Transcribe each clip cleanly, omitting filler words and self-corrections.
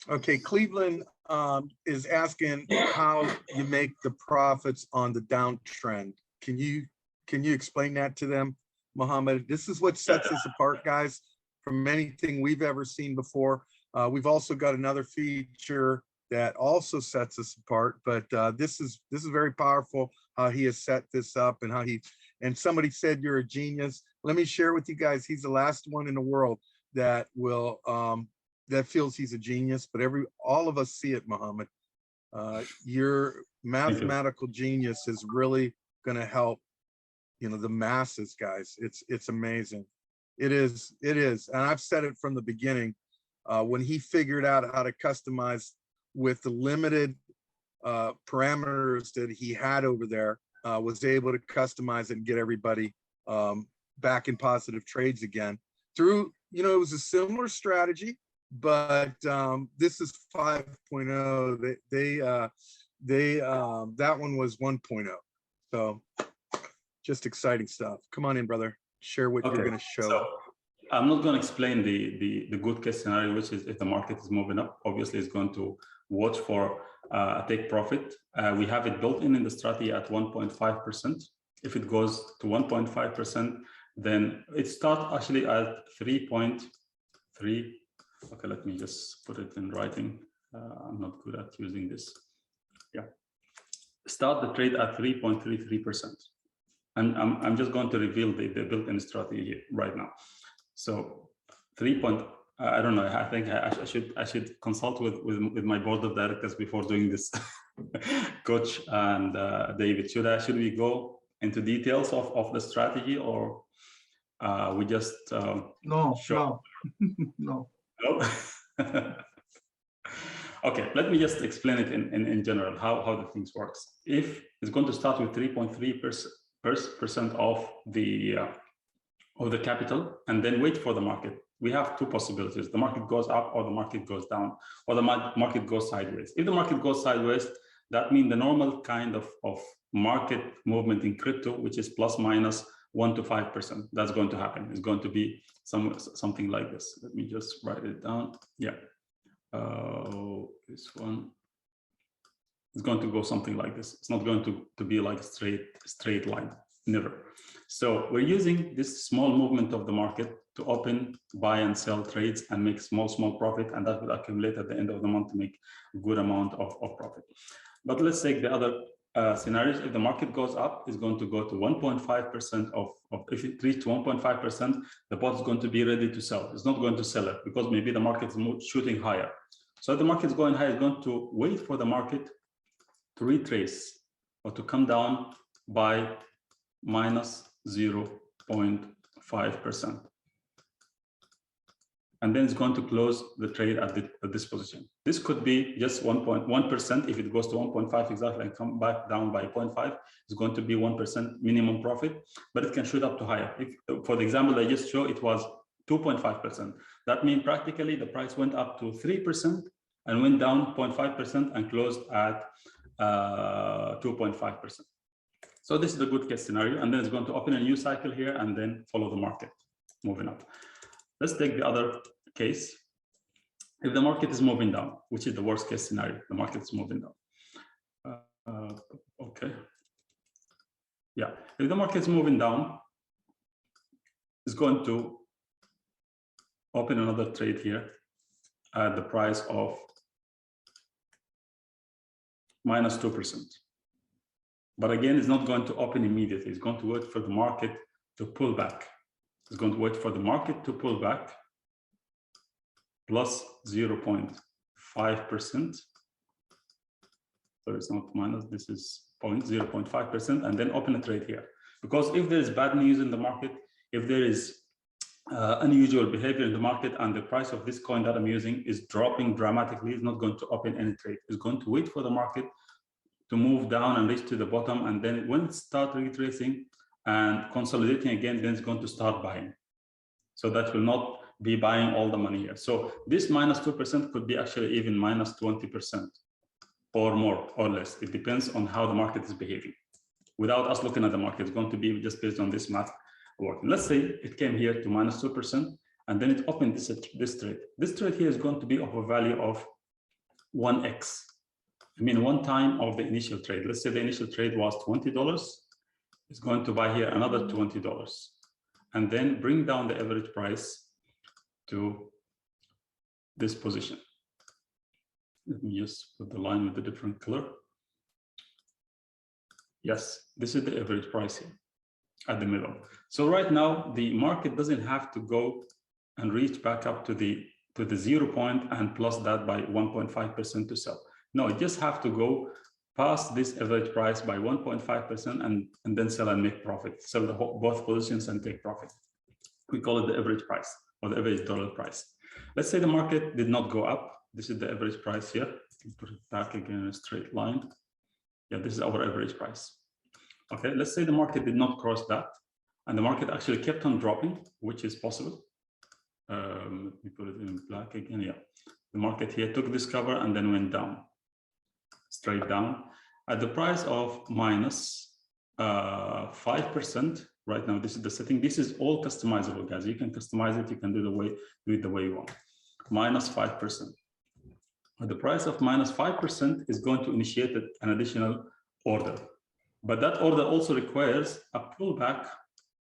Okay, Cleveland is asking how you make the profits on the downtrend. Can you explain that to them, Mohammed? This is what sets us apart, guys, from anything we've ever seen before. We've also got another feature that also sets us apart, but this is very powerful how he has set this up and how and somebody said you're a genius. Let me share with you guys, he's the last one in the world that will that feels he's a genius, but all of us see it, Mohammed. Your mathematical genius is really going to help, the masses, guys. It's amazing. It is, and I've said it from the beginning. When he figured out how to customize with the limited parameters that he had over there, was able to customize it and get everybody back in positive trades again through, it was a similar strategy, but this is 5.0. That one was 1.0. So just exciting stuff. Come on in, brother. Share what you're going to show. So I'm not going to explain the good case scenario, which is if the market is moving up, obviously it's going to watch for a take profit. We have it built in the strategy at 1.5%. If it goes to 1.5%, then it starts actually at 3.3. Okay, let me just put it in writing. I'm not good at using this. Yeah, start the trade at 3.33%. And I'm just going to reveal the built-in strategy here right now. So I don't know. I think I should consult with my board of directors before doing this. Coach and David, should we go into details of the strategy, or we just no. No. Okay, let me just explain it in general how the things works. If it's going to start with 3.3% of the capital and then wait for the market, we have two possibilities. The market goes up, or the market goes down, or the market goes sideways. If the market goes sideways, that means the normal kind of market movement in crypto, which is plus minus 1 to 5%. That's going to happen. It's going to be something like this. Let me just write it down. Yeah. This one is going to go something like this. It's not going to be like a straight line. Never. So we're using this small movement of the market to open, buy and sell trades and make small profit, and that will accumulate at the end of the month to make a good amount of profit. But let's take the other scenarios. If the market goes up, it's going to go to 1.5% of if it reaches 1.5%, the bot is going to be ready to sell. It's not going to sell it because maybe the market is shooting higher. So if the market is going higher, it's going to wait for the market to retrace or to come down by minus 0.5%. And then it's going to close the trade at this position. This could be just 1.1%. If it goes to 1.5 exactly and come back down by 0.5, it's going to be 1% minimum profit, but it can shoot up to higher. If, for the example I just showed, it was 2.5%. That means practically the price went up to 3% and went down 0.5% and closed at 2.5%. So this is the good case scenario, and then it's going to open a new cycle here and then follow the market moving up. Let's take the other case. If the market is moving down, which is the worst case scenario, the market is moving down. Okay. Yeah, if the market is moving down, it's going to open another trade here at the price of minus 2%. But again, it's not going to open immediately. It's going to wait for the market to pull back. It's going to wait for the market to pull back plus 0.5%. So it's not minus, this is 0.5%, and then open a trade here. Because if there is bad news in the market, if there is unusual behavior in the market and the price of this coin that I'm using is dropping dramatically, it's not going to open any trade. It's going to wait for the market to move down and reach to the bottom, and then when it starts retracing and consolidating again, then it's going to start buying. So that will not be buying all the money here. So this minus 2% could be actually even minus 20% or more or less. It depends on how the market is behaving. Without us looking at the market, it's going to be just based on this math working. Let's say it came here to minus 2% and then it opened this trade. This trade here is going to be of a value of 1x. I mean, one time of the initial trade. Let's say the initial trade was $20. It's going to buy here another $20 and then bring down the average price to this position. Let me just put the line with a different color. Yes, this is the average price here at the middle. So right now, the market doesn't have to go and reach back up to the 0 point and plus that by 1.5% to sell. No, it just have to go past this average price by 1.5% and then sell and make profit. Sell both positions and take profit. We call it the average price or the average dollar price. Let's say the market did not go up. This is the average price here. Put it back again in a straight line. Yeah, this is our average price. Okay, let's say the market did not cross that and the market actually kept on dropping, which is possible. Let me put it in black again. Yeah, the market here took this cover and then went down, straight down at the price of minus 5%. Right now, this is the setting. This is all customizable, guys. You can customize it. You can do it the way you want. Minus 5%. At the price of minus 5% is going to initiate an additional order, but that order also requires a pullback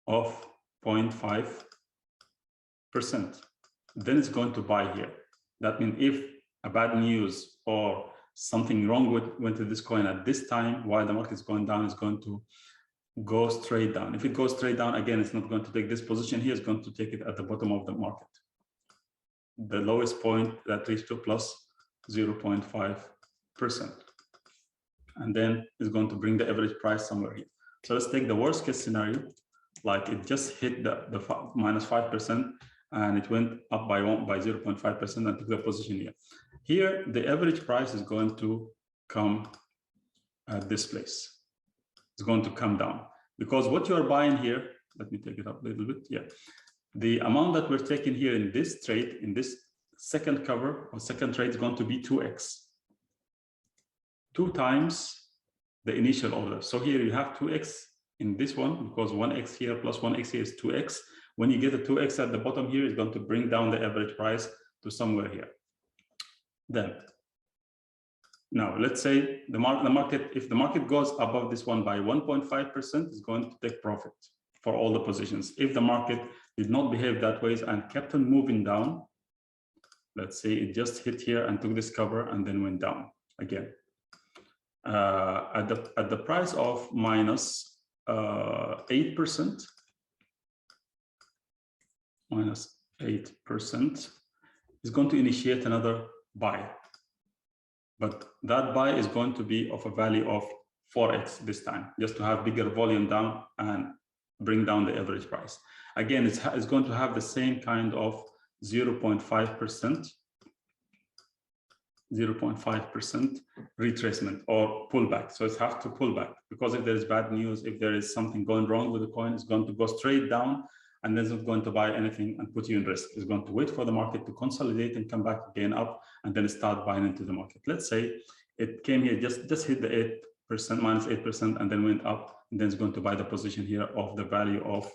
of 0.5%. Then it's going to buy here. That means if a bad news or something wrong went to this coin at this time while the market is going down, it's going to go straight down. If it goes straight down again, it's not going to take this position here. It's going to take it at the bottom of the market, the lowest point that reached to plus 0.5%, and then it's going to bring the average price somewhere here. So let's take the worst case scenario, like it just hit the minus 5% and it went up by 0.5% and took the position here. Here, the average price is going to come at this place. It's going to come down because what you are buying here, let me take it up a little bit. Yeah, the amount that we're taking here in this trade, in this second cover or second trade, is going to be 2x, 2 times the initial order. So here you have 2x in this one because 1x here plus 1x here is 2x. When you get a 2x at the bottom here, it's going to bring down the average price to somewhere here. Then now let's say the market, if the market goes above this one by 1.5%, is going to take profit for all the positions. If the market did not behave that way and kept on moving down, let's say it just hit here and took this cover and then went down again at the price of minus 8%, minus 8% is going to initiate another buy, but that buy is going to be of a value of 4x this time, just to have bigger volume down and bring down the average price. Again, it's going to have the same kind of 0.5% retracement or pullback. So it has to pull back because if there is bad news, if there is something going wrong with the coin, it's going to go straight down and then it's not going to buy anything and put you in risk. It's going to wait for the market to consolidate and come back again up and then start buying into the market. Let's say it came here, just hit the 8%, minus 8%, and then went up, and then it's going to buy the position here of the value of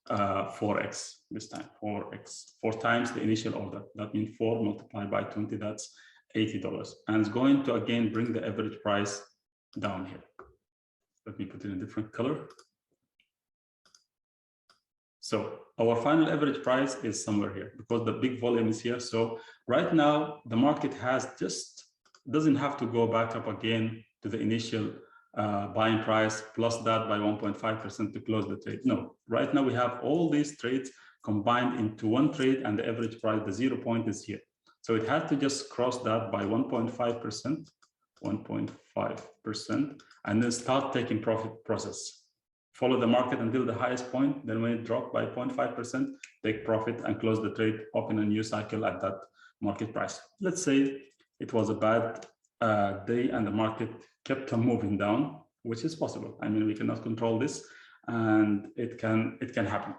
4x this time, 4x, 4 times the initial order. That means 4 multiplied by 20, that's $80. And it's going to again bring the average price down here. Let me put it in a different color. So our final average price is somewhere here because the big volume is here. So right now the market has doesn't have to go back up again to the initial buying price plus that by 1.5% to close the trade. No, right now we have all these trades combined into one trade and the average price, the 0 point is here. So it had to just cross that by 1.5%, 1.5%, and then start taking profit process. Follow the market until the highest point, then when it dropped by 0.5%, take profit and close the trade, open a new cycle at that market price. Let's say it was a bad day and the market kept on moving down, which is possible. I mean, we cannot control this and it can happen.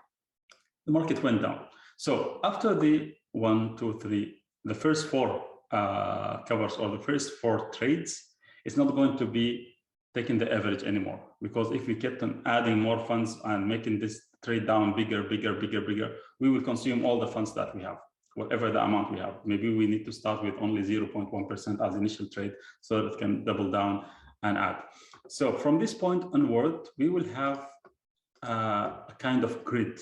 The market went down. So after the 1, 2, 3, the first 4 covers or the first 4 trades, it's not going to be taking the average anymore, because if we kept on adding more funds and making this trade down bigger, we will consume all the funds that we have. whatever the amount we have. Maybe we need to start with only 0.1% as initial trade so that it can double down and add. So from this point onward, we will have a kind of grid.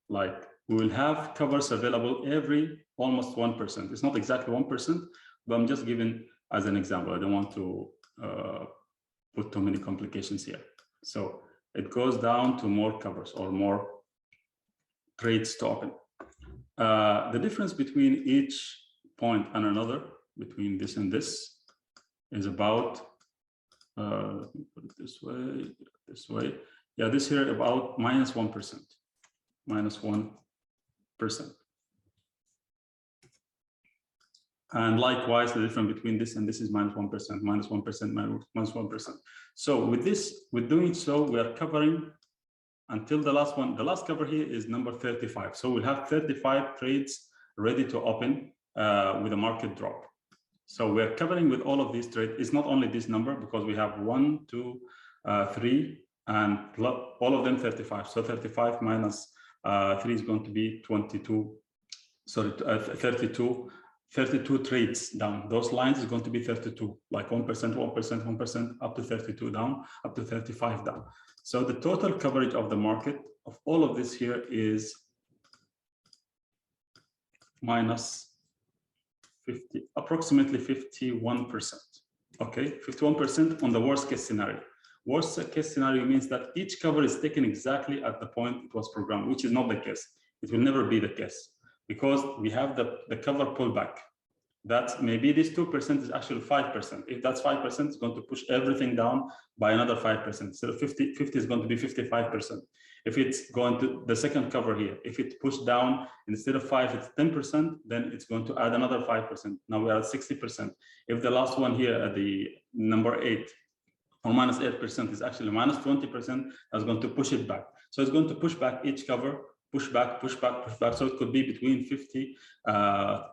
Like we will have covers available every almost 1%. It's not exactly 1%, but I'm just giving as an example. I don't want to put too many complications here. So it goes down to more covers or more trades to open. The difference between each point and another, between this and this, is about, put it this way. Yeah, this here about -1%, -1%. And likewise, the difference between this and this is -1%, -1%, -1%. So with this, with doing so, we are covering until the last one. The last cover here is number 35. So we'll have 35 trades ready to open with a market drop. So we're covering with all of these trades. It's not only this number because we have 1, 2, 3, and all of them 35. So 35 minus 3 is going to be 22. Sorry, 32 trades down. Those lines is going to be 32, like 1%, 1%, 1%, up to 32 down, up to 35 down. So the total coverage of the market of all of this here is minus 50, approximately 51%. Okay, 51% on the worst case scenario. Worst case scenario means that each cover is taken exactly at the point it was programmed, which is not the case. It will never be the case, because we have the cover pullback. That maybe this 2% is actually 5%. If that's 5%, it's going to push everything down by another 5%. So 50 is going to be 55%. If it's going to the second cover here, if it pushed down instead of 5, it's 10%, then it's going to add another 5%. Now we are at 60%. If the last one here at the number 8 or minus 8% is actually minus 20%, that's going to push it back. So it's going to push back each cover, push back, push back, push back. So it could be between 50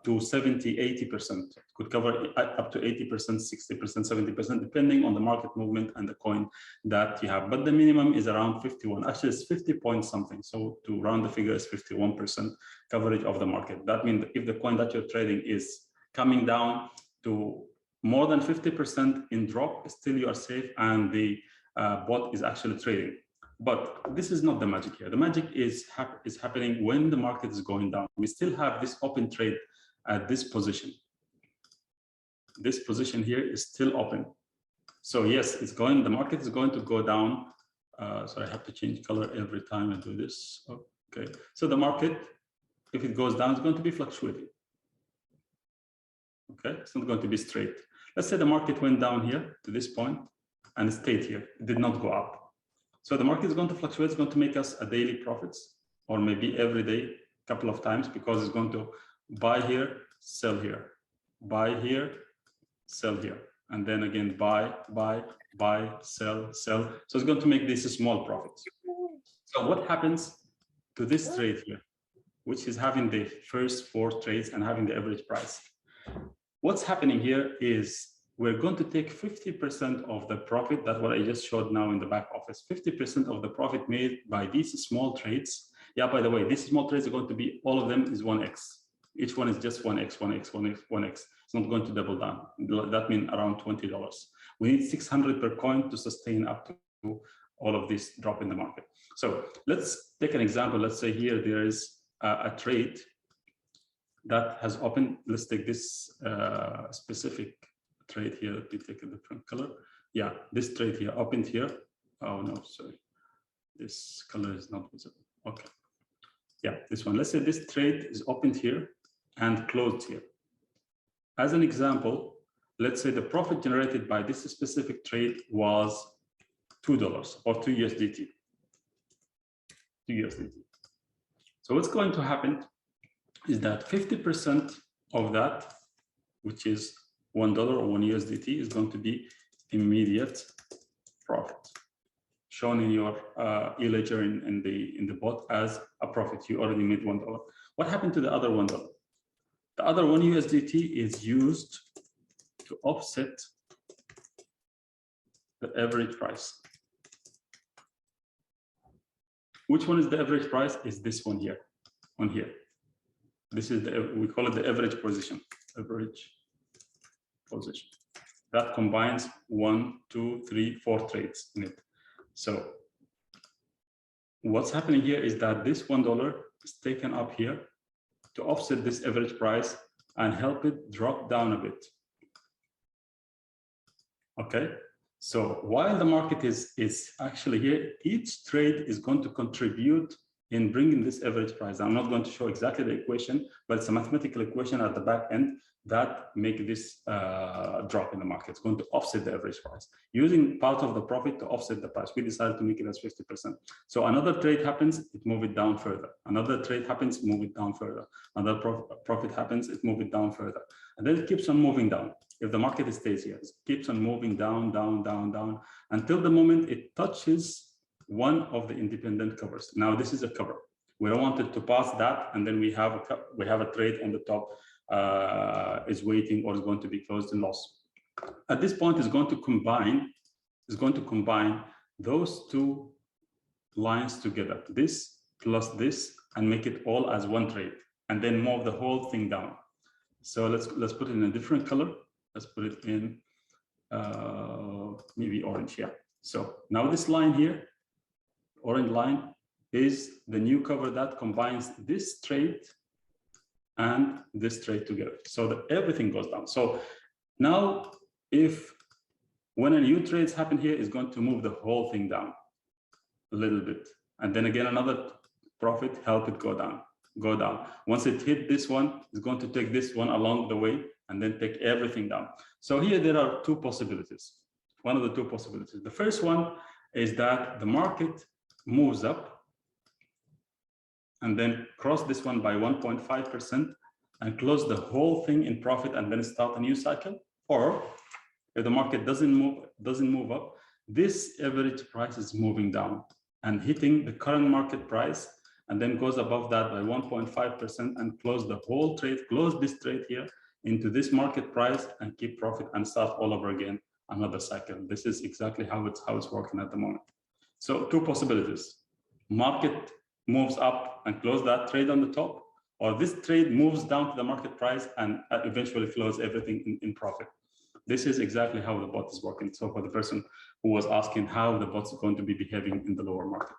to 70, 80%. It could cover up to 80%, 60%, 70%, depending on the market movement and the coin that you have. But the minimum is around 51. Actually, it's 50 point something. So to round the figure is 51% coverage of the market. That means that if the coin that you're trading is coming down to more than 50% in drop, still you are safe, and the bot is actually trading. But this is not the magic here. The magic is happening when the market is going down. We still have this open trade at this position. This position here is still open. So yes, it's going. The market is going to go down. So I have to change color every time I do this. Okay. So the market, if it goes down, it's going to be fluctuating. Okay, it's not going to be straight. Let's say the market went down here to this point and stayed here. It did not go up. So the market is going to fluctuate. It's going to make us a daily profits, or maybe every day, a couple of times, because it's going to buy here, sell here, buy here, sell here, and then again buy, sell, sell. So it's going to make these small profits. So what happens to this trade here, which is having the first 4 trades and having the average price? What's happening here is we're going to take 50% of the profit. That's what I just showed now in the back office. 50% of the profit made by these small trades. Yeah, by the way, these small trades are going to be, all of them is 1x. Each one is just 1x, 1x, 1x, 1x. It's not going to double down. That means around $20. We need 600 per coin to sustain up to all of this drop in the market. So let's take an example. Let's say here there is a trade that has opened. Let's take this specific trade here. Let me take a different color. Yeah, this trade here opened here. Oh no, sorry, this color is not visible. Okay, yeah, this one. Let's say this trade is opened here and closed here. As an example, let's say the profit generated by this specific trade was $2 or 2 USDT. 2 USDT. So what's going to happen is that 50% of that, which is $1 or 1 USDT, is going to be immediate profit, shown in your e-ledger in the bot as a profit. You already made $1. What happened to the other $1? The other 1 USDT is used to offset the average price. Which one is the average price? Is this one here, on here. This is we call it the average position. That combines 1, 2, 3, 4 trades in it. So what's happening here is that this $1 is taken up here to offset this average price and help it drop down a bit. Okay, so while the market is actually here, each trade is going to contribute in bringing this average price. I'm not going to show exactly the equation, but it's a mathematical equation at the back end that make this drop in the market. It's going to offset the average price. Using part of the profit to offset the price, we decided to make it as 50%. So another trade happens, it move it down further. Another trade happens, move it down further. Another profit happens, it move it down further. And then it keeps on moving down. If the market stays here, it keeps on moving down, down, down, down, until the moment it touches one of the independent covers. Now this is a cover. We don't want it to pass that, and then we have a trade on the top is waiting or is going to be closed in loss. At this point, it's going to combine those two lines together, this plus this, and make it all as one trade, and then move the whole thing down. So let's put it in a different color. Let's put it in maybe orange here. So now this line here, orange line, is the new cover that combines this trade and this trade together, so that everything goes down. So now, when a new trades happen here, is going to move the whole thing down a little bit, and then again another profit help it go down. Once it hit this one, it's going to take this one along the way and then take everything down. So here there are two possibilities. One of the two possibilities. The first one is that the market moves up and then cross this one by 1.5% and close the whole thing in profit and then start a new cycle. Or if the market doesn't move up, this average price is moving down and hitting the current market price, and then goes above that by 1.5% and close the whole trade, close this trade here into this market price and keep profit and start all over again another cycle. This is exactly how it's working at the moment. So two possibilities: market moves up and close that trade on the top, or this trade moves down to the market price and eventually close everything in profit. This is exactly how the bot is working. So for the person who was asking how the bot is going to be behaving in the lower market.